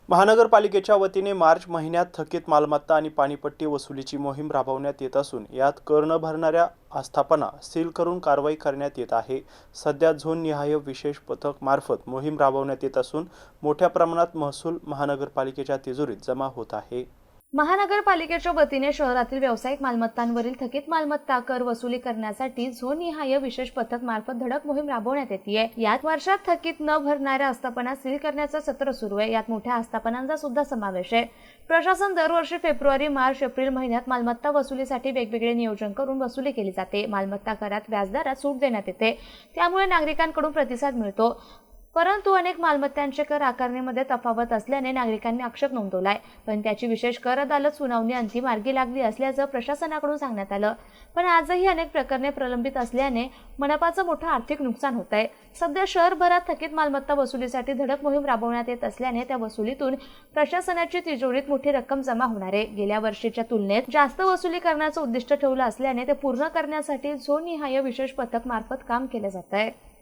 महानगरपालिकेच्या वतीने मार्च महिन्यात थकीत मालमत्ता आणि पाणीपट्टी वसुलीची मोहीम राबवण्यात येत असून यात कर न भरणाऱ्या आस्थापना सील करून कारवाई करण्यात येत आहे। सध्या झोननिहाय विशेष पथक मार्फत मोहीम राबवण्यात येत असून मोठ्या प्रमाणात महसूल महानगरपालिकेच्या तिजोरीत जमा होत आहे। महानगरपालिकेच्या वतीने शहरातील व्यावसायिक मालमत्तांवरील थकीत मालमत्ता कर वसुली करण्यासाठी झोननिहाय विशेष पथक मार्फत धडक मोहीम राबवण्यात येते। यात वर्षात थकीत न भरणाऱ्या आस्थापना सील करण्याचं सत्र सुरू आहे। यात मोठ्या आस्थापनांचा सुद्धा समावेश आहे। प्रशासन दरवर्षी फेब्रुवारी, मार्च, एप्रिल महिन्यात मालमत्ता वसुलीसाठी वेगवेगळे नियोजन करून वसुली केली जाते। मालमत्ता करात व्याजदरात सूट देण्यात येते, त्यामुळे नागरिकांकडून प्रतिसाद मिळतो। परंतु अनेक मालमत्तांचे कर आकारणीमध्ये तफावत असल्याने नागरिकांनी आक्षेप नोंदवलाय, पण त्याची विशेष कर अदालत सुनावणी अंतिम मार्गी लागली असल्याचं प्रशासनाकडून सांगण्यात आलं। पण आजही अनेक प्रकरणे प्रलंबित असल्याने मनपाचं मोठं आर्थिक नुकसान होत आहे। सध्या शहरभरात थकीत मालमत्ता वसुलीसाठी धडक मोहीम राबवण्यात येत असल्याने त्या वसुलीतून प्रशासनाची तिजोरीत मोठी रक्कम जमा होणार आहे। गेल्या वर्षीच्या तुलनेत जास्त वसुली करण्याचं उद्दिष्ट ठेवलं असल्याने ते पूर्ण करण्यासाठी झोननिहाय विशेष पथक मार्फत काम केलं जात आहे।